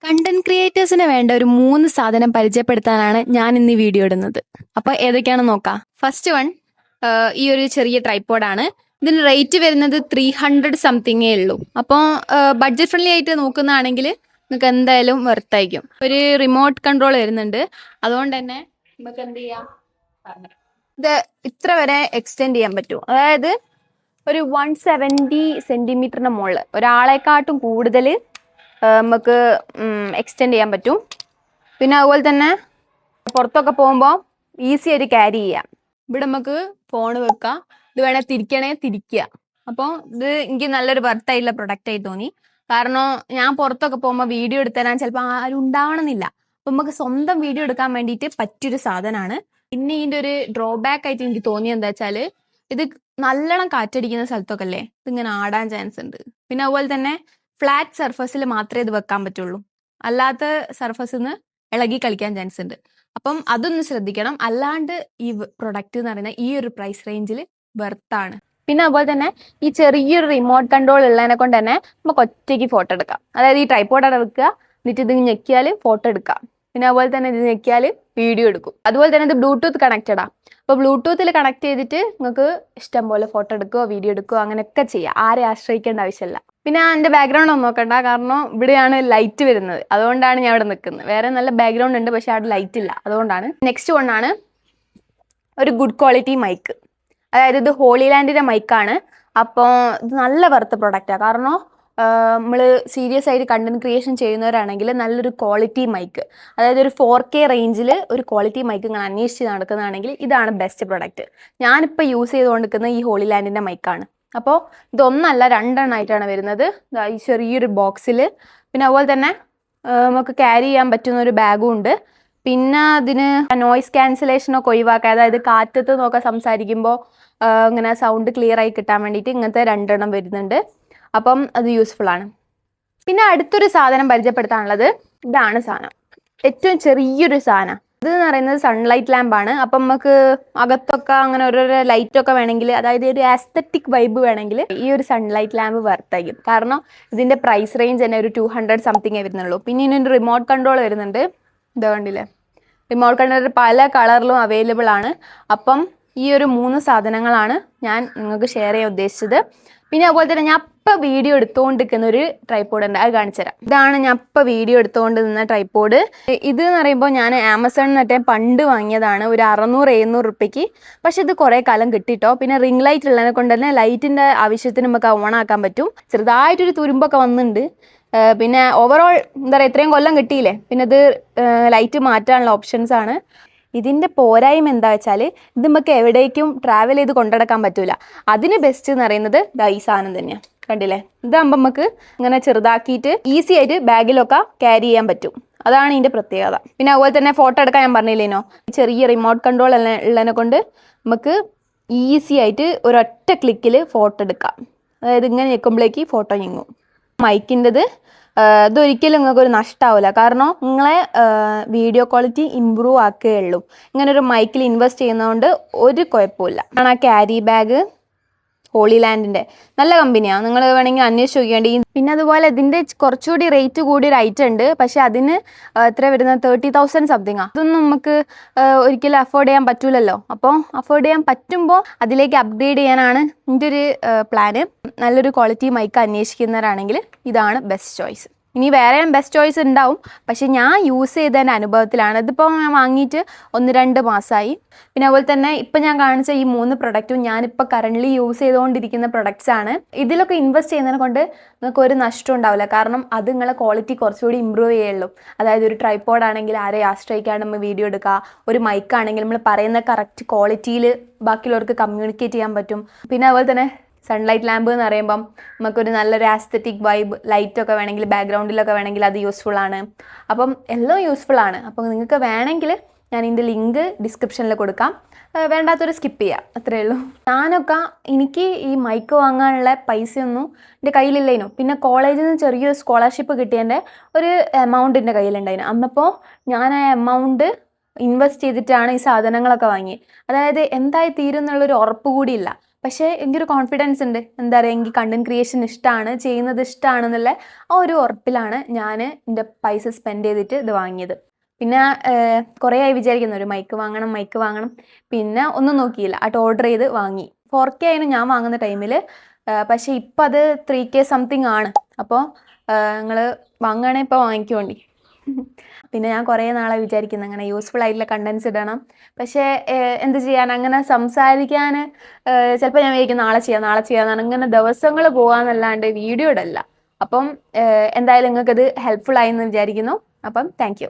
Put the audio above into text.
Content ക്രിയേറ്റേഴ്സിന് വേണ്ട ഒരു 3 സാധനം പരിചയപ്പെടുത്താനാണ് ഞാൻ ഇന്ന് ഈ വീഡിയോ ഇടുന്നത്. അപ്പൊ ഏതൊക്കെയാണെന്ന് നോക്കാം. ഫസ്റ്റ് വൺ ഈ ഒരു ചെറിയ ട്രൈപ്പോഡാണ്. ഇതിന് റേറ്റ് വരുന്നത് 300 സംതിങ്ങേ ഉള്ളൂ. അപ്പോൾ ബഡ്ജറ്റ് ഫ്രണ്ട്ലി ആയിട്ട് നോക്കുന്നതാണെങ്കിൽ നിങ്ങൾക്ക് എന്തായാലും വെർത്തായിരിക്കും. ഒരു റിമോട്ട് കൺട്രോൾ വരുന്നുണ്ട്. അതുകൊണ്ട് തന്നെ നമുക്ക് എന്ത് ചെയ്യാം, ഇത് ഇത്ര വരെ എക്സ്റ്റെൻഡ് ചെയ്യാൻ പറ്റും. അതായത് ഒരു 170 സെന്റിമീറ്ററിന്റെ മുകളിൽ ഒരാളെക്കാട്ടും കൂടുതൽ നമുക്ക് എക്സ്റ്റെൻഡ് ചെയ്യാൻ പറ്റും. പിന്നെ അതുപോലെ തന്നെ പുറത്തൊക്കെ പോകുമ്പോൾ ഈസി ആയിട്ട് ക്യാരി ചെയ്യാം. ഇവിടെ നമുക്ക് ഫോൺ വെക്കാം, ഇത് വേണേൽ തിരിക്കുക. അപ്പോൾ ഇത് എനിക്ക് നല്ലൊരു വർത്തായിട്ടുള്ള പ്രൊഡക്റ്റ് ആയി തോന്നി. കാരണം ഞാൻ പുറത്തൊക്കെ പോകുമ്പോൾ വീഡിയോ എടുത്തരാൻ ചിലപ്പോൾ ആരും ഉണ്ടാവണമെന്നില്ല. അപ്പം നമുക്ക് സ്വന്തം വീഡിയോ എടുക്കാൻ വേണ്ടിയിട്ട് പറ്റിയൊരു സാധനമാണ്. പിന്നെ ഇതിൻ്റെ ഒരു ഡ്രോബാക്ക് ആയിട്ട് എനിക്ക് തോന്നിയത് എന്താ വെച്ചാൽ, ഇത് നല്ലോണം കാറ്റടിക്കുന്ന സ്ഥലത്തൊക്കെ അല്ലേ ഇതിങ്ങനെ ആടാൻ ചാൻസ് ഉണ്ട്. പിന്നെ അതുപോലെ തന്നെ ഫ്ലാറ്റ് സർഫസിൽ മാത്രമേ ഇത് വെക്കാൻ പറ്റുള്ളൂ. അല്ലാത്ത സർഫസിൽ നിന്ന് ഇളകി കളിക്കാൻ ചാൻസ് ഉണ്ട്. അപ്പം അതൊന്ന് ശ്രദ്ധിക്കണം. അല്ലാണ്ട് ഈ പ്രൊഡക്റ്റ് എന്ന് പറയുന്ന ഈ ഒരു പ്രൈസ് റേഞ്ചിൽ വെർത്താണ്. പിന്നെ അതുപോലെ തന്നെ ഈ ചെറിയൊരു റിമോട്ട് കൺട്രോൾ ഉള്ളതിനെ കൊണ്ട് തന്നെ നമുക്ക് ഒറ്റയ്ക്ക് ഫോട്ടോ എടുക്കാം. അതായത് ഈ ട്രൈപ്പോഡ് അവിടെ വെക്കുക, എന്നിട്ട് ഇത് ഞെക്കിയാൽ ഫോട്ടോ എടുക്കാം. പിന്നെ അതുപോലെ തന്നെ ഇത് ഞെക്കിയാൽ വീഡിയോ എടുക്കും. അതുപോലെ തന്നെ ഇത് ബ്ലൂടൂത്ത് കണക്റ്റഡാ. അപ്പോൾ ബ്ലൂടൂത്തിൽ കണക്ട് ചെയ്തിട്ട് നിങ്ങൾക്ക് ഇഷ്ടം പോലെ ഫോട്ടോ എടുക്കുകയോ വീഡിയോ എടുക്കുകയോ അങ്ങനെയൊക്കെ ചെയ്യാം. ആരെ ആശ്രയിക്കേണ്ട ആവശ്യമില്ല. പിന്നെ എൻ്റെ ബാക്ക്ഗ്രൗണ്ട് ഒന്നും നോക്കണ്ട, കാരണം ഇവിടെയാണ് ലൈറ്റ് വരുന്നത്. അതുകൊണ്ടാണ് ഞാൻ ഇവിടെ നിൽക്കുന്നത്. വേറെ നല്ല ബാക്ക്ഗ്രൗണ്ട് ഉണ്ട്, പക്ഷെ അവിടെ ലൈറ്റ് ഇല്ല, അതുകൊണ്ടാണ്. നെക്സ്റ്റ് വണ്ണാണ് ഒരു ഗുഡ് ക്വാളിറ്റി മൈക്ക്. അതായത് ഇത് ഹോളി ലാൻഡിൻ്റെ മൈക്കാണ്. അപ്പോൾ ഇത് നല്ല വെറുത്ത പ്രൊഡക്റ്റാണ്. കാരണം നമ്മൾ സീരിയസ് ആയിട്ട് കണ്ടന്റ് ക്രിയേഷൻ ചെയ്യുന്നവരാണെങ്കിൽ നല്ലൊരു ക്വാളിറ്റി മൈക്ക്, അതായത് ഒരു 4K റേഞ്ചിൽ ഒരു ക്വാളിറ്റി മൈക്ക് നിങ്ങൾ അന്വേഷിച്ച് നടക്കുന്നതാണെങ്കിൽ ഇതാണ് ബെസ്റ്റ് പ്രൊഡക്റ്റ്. ഞാനിപ്പോൾ യൂസ് ചെയ്തുകൊണ്ടിരിക്കുന്ന ഈ ഹോളി ലാൻഡിൻ്റെ മൈക്കാണ്. അപ്പോൾ ഇതൊന്നല്ല, 2 എണ്ണമായിട്ടാണ് വരുന്നത്. ഈ ചെറിയൊരു ബോക്സിൽ. പിന്നെ അതുപോലെ തന്നെ നമുക്ക് ക്യാരി ചെയ്യാൻ പറ്റുന്ന ഒരു ബാഗും ഉണ്ട്. പിന്നെ അതിന് നോയ്സ് ക്യാൻസലേഷനൊക്കെ ഒഴിവാക്കുക, അതായത് കാറ്റത്ത് നോക്കെ സംസാരിക്കുമ്പോൾ ഇങ്ങനെ സൗണ്ട് ക്ലിയർ ആയി കിട്ടാൻ വേണ്ടിയിട്ട് ഇങ്ങനത്തെ 2 എണ്ണം വരുന്നുണ്ട്. അപ്പം അത് യൂസ്ഫുൾ ആണ്. പിന്നെ അടുത്തൊരു സാധനം പരിചയപ്പെടുത്താനുള്ളത് ഇതാണ് സാധനം. ഏറ്റവും ചെറിയൊരു സാധനം. ഇത് എന്ന് പറയുന്നത് സൺലൈറ്റ് ലാമ്പാണ്. അപ്പം നമുക്ക് അകത്തൊക്കെ അങ്ങനെ ഓരോരോ ലൈറ്റൊക്കെ വേണമെങ്കിൽ, അതായത് ഒരു ആസ്തറ്റിക് വൈബ് വേണമെങ്കിൽ ഈ ഒരു സൺലൈറ്റ് ലാമ്പ് വർത്തായിരിക്കും. കാരണം ഇതിൻ്റെ പ്രൈസ് റേഞ്ച് തന്നെ ഒരു 200 സംതിങ്ങേ വരുന്നുള്ളൂ. പിന്നെ ഇതിൻ്റെ റിമോട്ട് കൺട്രോൾ വരുന്നുണ്ട്. ഇത് കണ്ടില്ലേ, റിമോട്ട് കൺട്രോൾ പല കളറിലും അവൈലബിൾ ആണ്. അപ്പം ഈ ഒരു 3 സാധനങ്ങളാണ് ഞാൻ നിങ്ങൾക്ക് ഷെയർ ചെയ്യാൻ ഉദ്ദേശിച്ചത്. പിന്നെ അതുപോലെ തന്നെ ഞാൻ ഇപ്പം വീഡിയോ എടുത്തുകൊണ്ടിരിക്കുന്ന ഒരു ട്രൈപ്പോഡ് ഉണ്ട്, അത് കാണിച്ചു തരാം. ഇതാണ് ഞാൻ ഇപ്പം വീഡിയോ എടുത്തുകൊണ്ട് നിന്ന ട്രൈപ്പോഡ്. ഇത് എന്ന് പറയുമ്പോൾ ഞാൻ ആമസോണിൽ നിന്നിട്ട് പണ്ട് വാങ്ങിയതാണ്, ഒരു 600-700 റുപ്യക്ക്. പക്ഷെ ഇത് കുറേ കാലം കിട്ടിട്ടോ. പിന്നെ റിംഗ് ലൈറ്റ് ഉള്ളതിനെ കൊണ്ട് തന്നെ ലൈറ്റിൻ്റെ ആവശ്യത്തിന് നമുക്ക് ഓൺ ആക്കാൻ പറ്റും. ചെറുതായിട്ടൊരു തുരുമ്പൊക്കെ വന്നിട്ടുണ്ട്. പിന്നെ ഓവറോൾ എന്താ പറയുക, ഇത്രയും കൊല്ലം കിട്ടിയില്ലേ, പിന്നെ ഇത് ലൈറ്റ് മാറ്റാനുള്ള ഓപ്ഷൻസ് ആണ്. ഇതിൻ്റെ പോരായ്മ എന്താ വെച്ചാൽ ഇത് നമുക്ക് എവിടേക്കും ട്രാവൽ ചെയ്ത് കൊണ്ടുനടക്കാൻ പറ്റൂല. അതിന് ബെസ്റ്റ് എന്ന് പറയുന്നത് ഈ സാധനം തന്നെയാണ്. കണ്ടില്ലേ, ഇതാകുമ്പോൾ നമുക്ക് ഇങ്ങനെ ചെറുതാക്കിയിട്ട് ഈസി ആയിട്ട് ബാഗിലൊക്കെ ക്യാരി ചെയ്യാൻ പറ്റും. അതാണ് ഇതിൻ്റെ പ്രത്യേകത. പിന്നെ അതുപോലെ തന്നെ ഫോട്ടോ എടുക്കാൻ ഞാൻ പറഞ്ഞില്ലേനോ, ചെറിയ റിമോട്ട് കൺട്രോൾ ഉള്ളതിനെ കൊണ്ട് നമുക്ക് ഈസി ആയിട്ട് ഒരൊറ്റ ക്ലിക്കിൽ ഫോട്ടോ എടുക്കാം. അതായത് ഇങ്ങനെ ഞെക്കുമ്പോഴേക്ക് ഫോട്ടോ ഞെങ്ങും. മൈക്കിൻ്റെത് ഇതൊരിക്കലും നിങ്ങൾക്ക് ഒരു നഷ്ടമാവില്ല. കാരണം നിങ്ങളെ വീഡിയോ ക്വാളിറ്റി ഇമ്പ്രൂവ് ആക്കുകയുള്ളൂ. ഇങ്ങനെ ഒരു മൈക്കിൽ ഇൻവെസ്റ്റ് ചെയ്യുന്നതുകൊണ്ട് ഒരു കുഴപ്പമില്ല. ആ ക്യാരി ബാഗ് ഹോളി ലാൻഡിൻ്റെ നല്ല കമ്പനിയാണ്, നിങ്ങൾ വേണമെങ്കിൽ അന്വേഷിച്ച് നോക്കിയാണ്ടി. പിന്നെ അതുപോലെ ഇതിൻ്റെ കുറച്ചുകൂടി റേറ്റ് കൂടിയൊരു ഐറ്റം ഉണ്ട്. പക്ഷേ അതിന് എത്ര വരുന്നത്, 30,000 സംതിങ്ങാണ്. അതൊന്നും നമുക്ക് ഒരിക്കലും അഫോർഡ് ചെയ്യാൻ പറ്റൂലല്ലോ. അപ്പോൾ അഫോർഡ് ചെയ്യാൻ പറ്റുമ്പോൾ അതിലേക്ക് അപ്ഗ്രേഡ് ചെയ്യാനാണ് എൻ്റെ ഒരു പ്ലാന്. നല്ലൊരു ക്വാളിറ്റി മൈക്ക് അന്വേഷിക്കുന്നവരാണെങ്കിൽ ഇതാണ് ബെസ്റ്റ് ചോയ്സ്. ഇനി വേറെയും ബെസ്റ്റ് ചോയ്സ് ഉണ്ടാവും, പക്ഷെ ഞാൻ യൂസ് ചെയ്തതിൻ്റെ അനുഭവത്തിലാണ്. ഇതിപ്പോൾ ഞാൻ വാങ്ങിയിട്ട് 1-2 മാസമായി. പിന്നെ അതുപോലെ തന്നെ ഇപ്പം ഞാൻ കാണിച്ച ഈ 3 പ്രൊഡക്റ്റും ഞാനിപ്പോൾ കറൻ്റ്ലി യൂസ് ചെയ്തുകൊണ്ടിരിക്കുന്ന പ്രൊഡക്ട്സ് ആണ്. ഇതിലൊക്കെ ഇൻവെസ്റ്റ് ചെയ്യുന്നതിനെ കൊണ്ട് നിങ്ങൾക്ക് ഒരു നഷ്ടം ഉണ്ടാവില്ല. കാരണം അത് നിങ്ങളെ ക്വാളിറ്റി കുറച്ചുകൂടി ഇമ്പ്രൂവ് ചെയ്യുള്ളൂ. അതായത് ഒരു ട്രൈപ്പോഡ് ആണെങ്കിൽ ആരെയും ആശ്രയിക്കാണ്ട് നമ്മൾ വീഡിയോ എടുക്കുക, ഒരു മൈക്കാണെങ്കിൽ നമ്മൾ പറയുന്ന കറക്റ്റ് ക്വാളിറ്റിയിൽ ബാക്കിയുള്ളവർക്ക് കമ്മ്യൂണിക്കേറ്റ് ചെയ്യാൻ പറ്റും. പിന്നെ അതുപോലെ തന്നെ സൺലൈറ്റ് ലാമ്പ് എന്ന് പറയുമ്പം നമുക്കൊരു നല്ലൊരു ആസ്തറ്റിക് വൈബ്, ലൈറ്റൊക്കെ വേണമെങ്കിൽ ബാക്ക്ഗ്രൗണ്ടിലൊക്കെ വേണമെങ്കിൽ അത് യൂസ്ഫുൾ ആണ്. അപ്പം എല്ലാം യൂസ്ഫുൾ ആണ്. അപ്പം നിങ്ങൾക്ക് വേണമെങ്കിൽ ഞാൻ ഇതിൻ്റെ ലിങ്ക് ഡിസ്ക്രിപ്ഷനിൽ കൊടുക്കാം. വേണ്ടാത്തൊരു സ്കിപ്പ് ചെയ്യാം, അത്രയേ ഉള്ളൂ. ഞാനൊക്കെ എനിക്ക് ഈ മൈക്ക് വാങ്ങാനുള്ള പൈസയൊന്നും എൻ്റെ കയ്യിലില്ലേനു. പിന്നെ കോളേജിൽ നിന്ന് ചെറിയൊരു സ്കോളർഷിപ്പ് കിട്ടിയതിൻ്റെ ഒരു എമൗണ്ട് എൻ്റെ കയ്യിലുണ്ടായിരുന്നു. അന്നപ്പോൾ ഞാൻ ആ എമൗണ്ട് ഇൻവെസ്റ്റ് ചെയ്തിട്ടാണ് ഈ സാധനങ്ങളൊക്കെ വാങ്ങിയത്. അതായത് എന്തായി തീരും എന്നുള്ളൊരു ഉറപ്പ് കൂടിയില്ല. പക്ഷേ എനിക്കൊരു കോൺഫിഡൻസ് ഉണ്ട്, എന്താ പറയുക, എനിക്ക് കണ്ടന്റ് ക്രിയേഷൻ ഇഷ്ടമാണ്, ചെയ്യുന്നത് ഇഷ്ടമാണെന്നുള്ള ആ ഒരു ഉറപ്പിലാണ് ഞാൻ എൻ്റെ പൈസ സ്പെൻഡ് ചെയ്തിട്ട് ഇത് വാങ്ങിയത്. പിന്നെ കുറേ ആയി വിചാരിക്കുന്നു ഒരു മൈക്ക് വാങ്ങണം. പിന്നെ ഒന്നും നോക്കിയില്ല, ആട്ട് ഓർഡർ ചെയ്ത് വാങ്ങി. 4K ആയിരുന്നു ഞാൻ വാങ്ങുന്ന ടൈമിൽ. പക്ഷേ ഇപ്പം അത് 3K സംതിങ് ആണ്. അപ്പോൾ നിങ്ങൾ വാങ്ങുകയാണെങ്കിൽ ഇപ്പോൾ വാങ്ങിക്കോണ്ടി. പിന്നെ ഞാൻ കുറേ നാളെ വിചാരിക്കുന്നു അങ്ങനെ യൂസ്ഫുൾ ആയിട്ടുള്ള കണ്ടൻസ് ഇടണം. പക്ഷേ എന്ത് ചെയ്യാൻ, അങ്ങനെ സംസാരിക്കാൻ ചിലപ്പോൾ ഞാൻ വിചാരിക്കും നാളെ ചെയ്യാമെന്നാണ്. ഇങ്ങനെ ദിവസങ്ങൾ പോകാമെന്നല്ലാണ്ട് വീഡിയോ ഇടല്ല. അപ്പം എന്തായാലും നിങ്ങൾക്കത് ഹെൽപ്ഫുൾ ആയി എന്ന് വിചാരിക്കുന്നു. അപ്പം താങ്ക് യു.